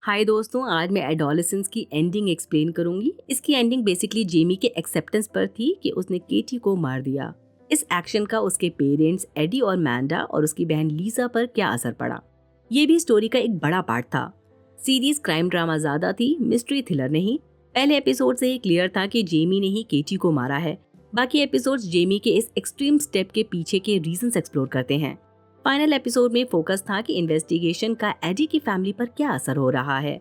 हाय दोस्तों, आज मैं एडोलेसेंस की एंडिंग एक्सप्लेन करूंगी। इसकी एंडिंग बेसिकली जेमी के एक्सेप्टेंस पर थी कि उसने केटी को मार दिया। इस एक्शन का उसके पेरेंट्स एडी और मैंडा और उसकी बहन लीसा पर क्या असर पड़ा, ये भी स्टोरी का एक बड़ा पार्ट था। सीरीज क्राइम ड्रामा ज्यादा थी, मिस्ट्री थ्रिलर नहीं। पहले एपिसोड से ही क्लियर था कि जेमी ने ही केटी को मारा है। बाकी एपिसोड्स जेमी के इस एक्सट्रीम स्टेप के पीछे के रीजंस एक्सप्लोर करते हैं। फाइनल एपिसोड में फोकस था कि इन्वेस्टिगेशन का एडी की फैमिली पर क्या असर हो रहा है।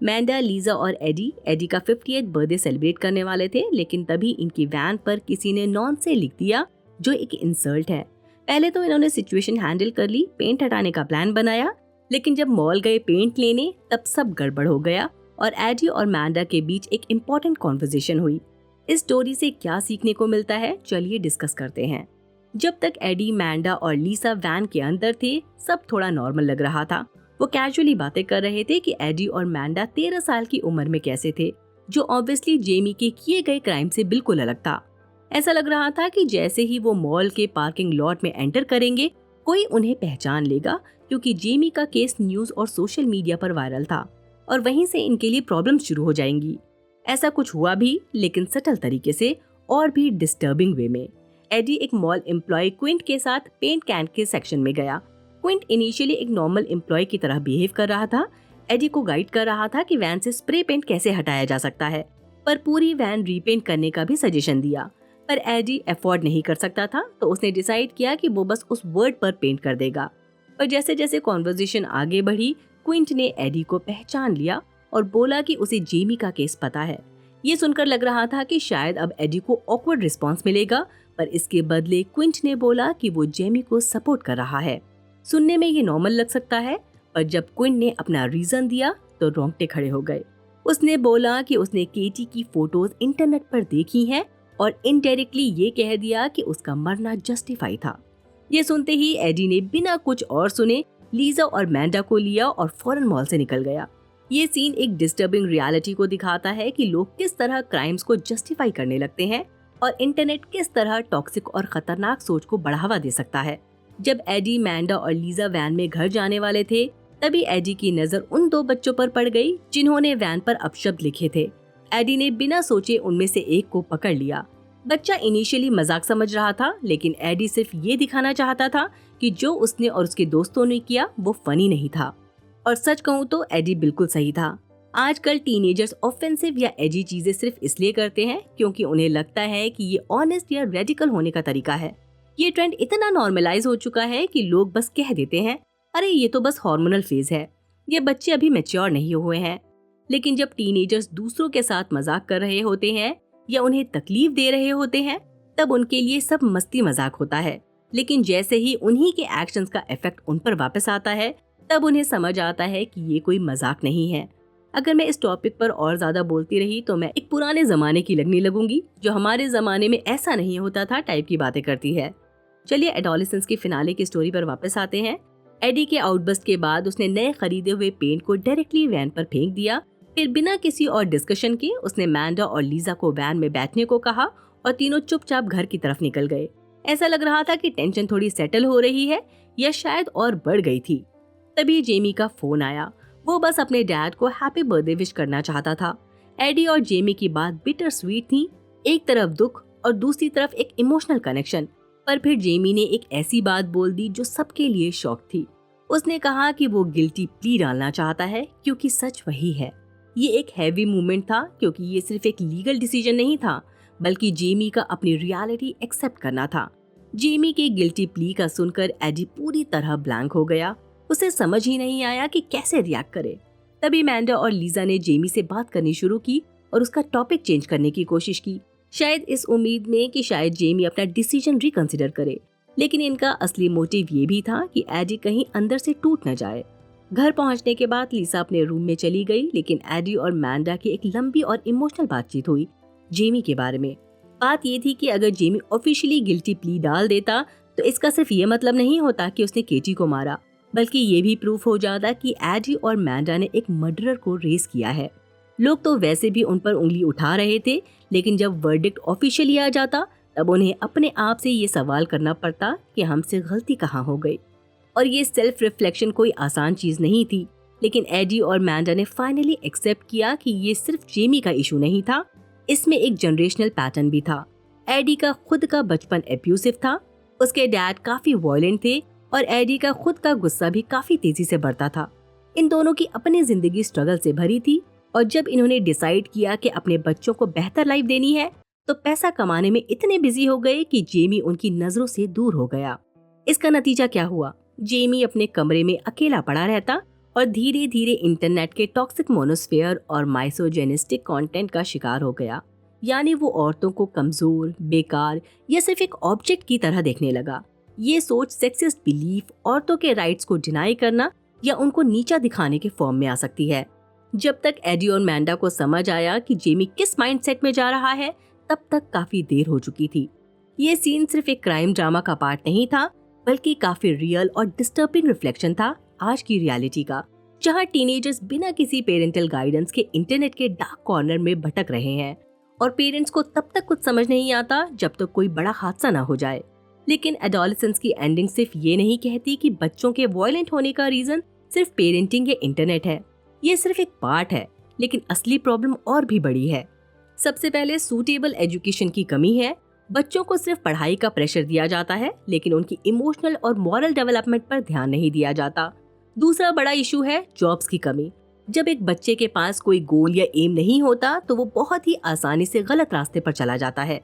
मैंडा, लीजा और एडी का 50th बर्थडे सेलिब्रेट करने वाले थे, लेकिन तभी इनकी वैन पर किसी ने नॉन से लिख दिया, जो एक इंसल्ट है। पहले तो इन्होंने सिचुएशन हैंडल कर ली, पेंट हटाने का प्लान बनाया, लेकिन जब मॉल गए पेंट लेने तब सब गड़बड़ हो गया और एडी और मैंडा के बीच एक इम्पोर्टेंट कॉन्वर्सेशन हुई। इस स्टोरी से क्या सीखने को मिलता है, चलिए डिस्कस करते हैं। जब तक एडी, मैंडा और लीसा वैन के अंदर थे, सब थोड़ा नॉर्मल लग रहा था। वो कैजुअली बातें कर रहे थे कि एडी और मैंडा 13 साल की उम्र में कैसे थे, जो ऑब्वियसली जेमी के किए गए क्राइम से बिल्कुल अलग था। ऐसा लग रहा था कि जैसे ही वो मॉल के पार्किंग लॉट में एंटर करेंगे, कोई उन्हें पहचान लेगा, क्योंकि जेमी का केस न्यूज और सोशल मीडिया पर वायरल था और वहीं से इनके लिए प्रॉब्लम शुरू हो जाएंगी। ऐसा कुछ हुआ भी, लेकिन सटल तरीके से और भी डिस्टर्बिंग वे में। एडी एक मॉल एम्प्लॉय क्विंट के साथ पेंट कैन के सेक्शन में गया। क्विंट इनिशियली एक नॉर्मल एम्प्लॉय की तरह बिहेव कर रहा था, एडी को गाइड कर रहा था कि वैन से स्प्रे पेंट कैसे हटाया जा सकता है, पर पूरी वैन रीपेंट करने का भी सजेशन दिया। पर एडी अफोर्ड नहीं कर सकता था, तो उसने डिसाइड किया कि वो बस उस वर्ड पर पेंट कर देगा। पर जैसे जैसे कॉन्वर्सेशन आगे बढ़ी, क्विंट ने एडी को पहचान लिया और बोला कि उसे जेमी का केस पता है। ये सुनकर लग रहा था कि शायद अब एडी को ऑकवर्ड रिस्पॉन्स मिलेगा, पर इसके बदले क्विंट ने बोला कि वो जेमी को सपोर्ट कर रहा है। सुनने में ये नॉर्मल लग सकता है, पर जब क्विंट ने अपना रीजन दिया तो रोंगटे खड़े हो गए। उसने बोला कि उसने केटी की फोटोज इंटरनेट पर देखी हैं और इनडायरेक्टली ये कह दिया कि उसका मरना जस्टिफाई था। ये सुनते ही एडी ने बिना कुछ और सुने लीजा और मैंडा को लिया और फौरन मॉल से निकल गया। ये सीन एक डिस्टर्बिंग रियलिटी को दिखाता है कि लोग किस तरह क्राइम्स को जस्टिफाई करने लगते हैं और इंटरनेट किस तरह टॉक्सिक और खतरनाक सोच को बढ़ावा दे सकता है। जब एडी, मैंडा और लीजा वैन में घर जाने वाले थे, तभी एडी की नजर उन दो बच्चों पर पड़ गई जिन्होंने वैन पर अपशब्द लिखे थे। एडी ने बिना सोचे उनमें से एक को पकड़ लिया। बच्चा इनिशियली मजाक समझ रहा था, लेकिन एडी सिर्फ ये दिखाना चाहता था कि जो उसने और उसके दोस्तों ने किया वो फनी नहीं था। और सच कहूँ तो एडी बिल्कुल सही था। आजकल टीनेजर्स ऑफेंसिव या एजी चीजें सिर्फ इसलिए करते हैं क्योंकि उन्हें लगता है कि ये ऑनेस्ट या रेडिकल होने का तरीका है। ये ट्रेंड इतना नॉर्मलाइज हो चुका है कि लोग बस कह देते हैं, अरे ये तो बस हार्मोनल फेज है, ये बच्चे अभी मैच्योर नहीं हुए हैं। लेकिन जब टीनेजर्स दूसरों के साथ मजाक कर रहे होते हैं या उन्हें तकलीफ दे रहे होते हैं, तब उनके लिए सब मस्ती मजाक होता है। लेकिन जैसे ही उन्हीं के एक्शंस का इफेक्ट उन पर वापस आता है, तब उन्हें समझ आता है कि ये कोई मजाक नहीं है। अगर मैं इस टॉपिक पर और ज्यादा बोलती रही तो मैं एक पुराने जमाने की लगने लगूंगी, जो हमारे जमाने में ऐसा नहीं होता था टाइप की बातें करती है। चलिए एडोलेसेंस के फिनाले की स्टोरी पर वापस आते हैं। एडी के आउटबर्स्ट के बाद उसने नए खरीदे हुए पेंट को डायरेक्टली वैन पर फेंक दिया। फिर बिना किसी और डिस्कशन के उसने मैंडा और लीजा को वैन में बैठने को कहा और तीनों चुपचाप घर की तरफ निकल गए। ऐसा लग रहा था कि टेंशन थोड़ी सेटल हो रही है या शायद और बढ़ गई थी। तभी जेमी का फोन आया। वो बस अपने डैड को हैप्पी बर्थडे विश करना चाहता था। एडी और जेमी की बात बिटर स्वीट थी, एक तरफ दुख और दूसरी तरफ एक इमोशनल कनेक्शन। पर फिर जेमी ने एक ऐसी बात बोल दी जो सबके लिए शॉक थी। उसने कहा कि वो गिल्टी प्ली डालना चाहता है, क्योंकि सच वही है। ये एक हैवी मूवमेंट था, क्योंकि ये सिर्फ एक लीगल डिसीजन नहीं था, बल्कि जेमी का अपनी रियलिटी एक्सेप्ट करना था। जेमी के गिल्टी प्ली का सुनकर एडी पूरी तरह ब्लैंक हो गया। उसे समझ ही नहीं आया कि कैसे रिएक्ट करे। तभी मैंडा और लीजा ने जेमी से बात करनी शुरू की और उसका टॉपिक चेंज करने की कोशिश की, शायद इस उम्मीद में कि शायद जेमी अपना डिसीजन रिकंसिडर करे। लेकिन इनका असली मोटिव ये भी था कि एडी कहीं अंदर से टूट न जाए। घर पहुंचने के बाद लीसा अपने रूम में चली गई, लेकिन एडी और मैंडा की एक लंबी और इमोशनल बातचीत हुई जेमी के बारे में। बात ये थी कि अगर जेमी ऑफिशियली गिल्टी प्ली डाल देता तो इसका सिर्फ ये मतलब नहीं होता कि उसने केटी को मारा, बल्कि ये भी प्रूफ हो जाता कि एडी और मैंडा ने एक मर्डरर को रेस किया है। लोग तो वैसे भी उन पर उंगली उठा रहे थे, लेकिन जब वर्डिक्ट ऑफिशियली आ जाता तब उन्हें अपने आप से ये सवाल करना पड़ता कि हमसे गलती कहाँ हो गई। और ये सेल्फ रिफ्लेक्शन कोई आसान चीज नहीं थी। लेकिन एडी और मैंडा ने फाइनली एक्सेप्ट किया कि ये सिर्फ जेमी का इशू नहीं था, इसमें एक जनरेशनल पैटर्न भी था। एडी का खुद का बचपन एब्यूसिव था, उसके डैड काफी वायलेंट थे और एडी का खुद का गुस्सा भी काफी तेजी से बढ़ता था। इन दोनों की अपनी जिंदगी स्ट्रगल से भरी थी और जब इन्होंने डिसाइड किया कि अपने बच्चों को बेहतर लाइफ देनी है तो पैसा कमाने में इतने बिजी हो गए कि जेमी उनकी नजरों से दूर हो गया। इसका नतीजा क्या हुआ? जेमी अपने कमरे में अकेला पड़ा रहता और धीरे धीरे इंटरनेट के टॉक्सिक मोनोस्फेयर और माइसोजेनिस्टिक कंटेंट का शिकार हो गया। यानी वो औरतों को कमजोर, बेकार या सिर्फ एक ऑब्जेक्ट की तरह देखने लगा। ये सोच सेक्सिस्ट बिलीफ, औरतों के राइट्स को डिनाई करना या उनको नीचा दिखाने के फॉर्म में आ सकती है। जब तक एडी और मैंडा को समझ आया कि जेमी किस माइंडसेट में जा रहा है, तब तक काफी देर हो चुकी थी। ये सीन सिर्फ एक क्राइम ड्रामा का पार्ट नहीं था, बल्कि काफी रियल और डिस्टर्बिंग रिफ्लेक्शन था आज की रियलिटी का, जहां टीनेजर्स बिना किसी पेरेंटल गाइडेंस के इंटरनेट के डार्क कॉर्नर में भटक रहे हैं और पेरेंट्स को तब तक कुछ समझ नहीं आता जब तक कोई बड़ा हादसा ना हो जाए। लेकिन एडोलेसेंस की एंडिंग सिर्फ ये नहीं कहती कि बच्चों के वायलेंट होने का रीजन सिर्फ पेरेंटिंग या इंटरनेट है। ये सिर्फ एक पार्ट है, लेकिन असली प्रॉब्लम और भी बड़ी है। सबसे पहले सूटेबल एजुकेशन की कमी है। बच्चों को सिर्फ पढ़ाई का प्रेशर दिया जाता है, लेकिन उनकी इमोशनल और मॉरल डेवलपमेंट पर ध्यान नहीं दिया जाता। दूसरा बड़ा इशू है जॉब्स की कमी। जब एक बच्चे के पास कोई गोल या एम नहीं होता तो वो बहुत ही आसानी से गलत रास्ते पर चला जाता है।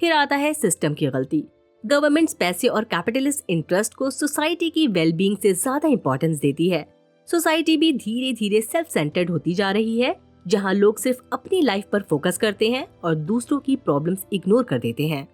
फिर आता है सिस्टम की गलती। गवर्नमेंट्स पैसे और कैपिटलिस्ट इंटरेस्ट को सोसाइटी की वेलबींग से ज्यादा इंपॉर्टेंस देती है। सोसाइटी भी धीरे धीरे सेल्फ सेंटर्ड होती जा रही है, जहां लोग सिर्फ अपनी लाइफ पर फोकस करते हैं और दूसरों की प्रॉब्लम्स इग्नोर कर देते हैं।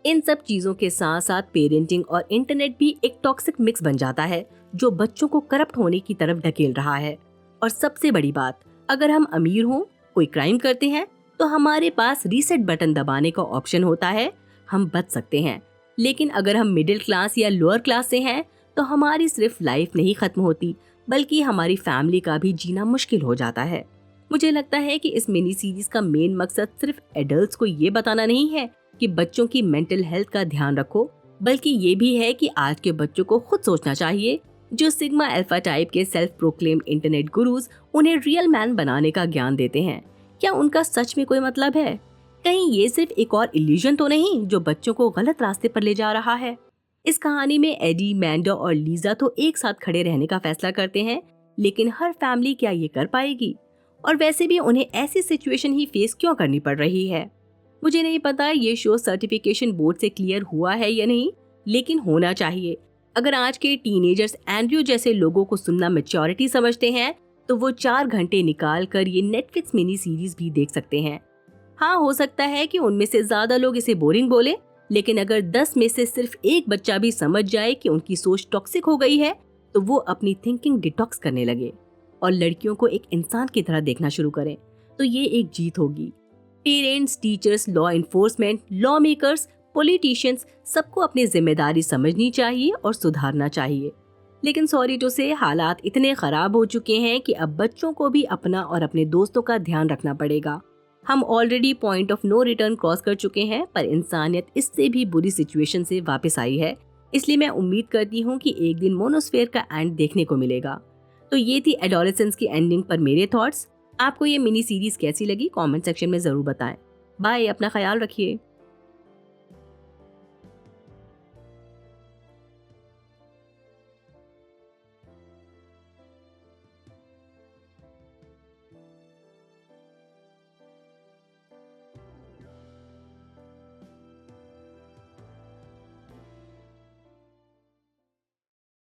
इन सब चीजों के साथ साथ पेरेंटिंग और इंटरनेट भी एक टॉक्सिक मिक्स बन जाता है, जो बच्चों को करप्ट होने की तरफ ढकेल रहा है। और सबसे बड़ी बात, अगर हम अमीर हों, कोई क्राइम करते हैं, तो हमारे पास रीसेट बटन दबाने का ऑप्शन होता है, हम बच सकते हैं। लेकिन अगर हम मिडिल क्लास या लोअर क्लास से हैं, तो हमारी सिर्फ लाइफ नहीं खत्म होती, बल्कि हमारी फैमिली का भी जीना मुश्किल हो जाता है। मुझे लगता है कि इस मिनी सीरीज का मेन मकसद सिर्फ एडल्ट्स को ये बताना नहीं है कि बच्चों की मेंटल हेल्थ का ध्यान रखो, बल्कि ये भी है कि आज के बच्चों को खुद सोचना चाहिए। जो सिग्मा अल्फा टाइप के सेल्फ प्रोक्लेम्ड इंटरनेट गुरुज उन्हें रियल मैन बनाने का ज्ञान देते हैं, क्या उनका सच में कोई मतलब है? कहीं ये सिर्फ एक और इल्यूजन तो नहीं जो बच्चों को गलत रास्ते पर ले जा रहा है? इस कहानी में एडी, मैंडा और लीजा तो एक साथ खड़े रहने का फैसला करते हैं, लेकिन हर फैमिली क्या ये कर पाएगी? और वैसे भी उन्हें ऐसी सिचुएशन ही फेस क्यों करनी पड़ रही है? मुझे नहीं पता ये शो सर्टिफिकेशन बोर्ड से क्लियर हुआ है या नहीं, लेकिन होना चाहिए। अगर आज के टीनेजर्स एंड्रयू जैसे लोगों को सुनना मैच्योरिटी समझते हैं, तो वो 4 घंटे निकाल कर ये नेटफ्लिक्स मिनी सीरीज भी देख सकते हैं। हाँ, हो सकता है कि उनमें से ज्यादा लोग इसे बोरिंग बोले, लेकिन अगर 10 में से सिर्फ एक बच्चा भी समझ जाए कि उनकी सोच टॉक्सिक हो गई है, तो वो अपनी थिंकिंग डिटॉक्स करने लगे और लड़कियों को एक इंसान की तरह देखना शुरू करें, तो ये एक जीत होगी। Parents, teachers, law enforcement, law makers, politicians, सबको अपनी जिम्मेदारी समझनी चाहिए और सुधारना चाहिए। लेकिन सॉरी टू से, हालात इतने खराब हो चुके हैं कि अब बच्चों को भी अपना और अपने दोस्तों का ध्यान रखना पड़ेगा। हम already point of no return cross कर चुके हैं, पर इंसानियत इससे भी बुरी सिचुएशन से वापस आई है। इसलिए मैं उम्मीद करती हूँ कि एक दिन मोनोस्फेयर का एंड देखने को मिलेगा। तो ये थी एडोलेसेंस की एंडिंग पर मेरे थॉट्स। आपको ये मिनी सीरीज कैसी लगी कमेंट सेक्शन में जरूर बताएं। बाय, अपना ख्याल रखिए।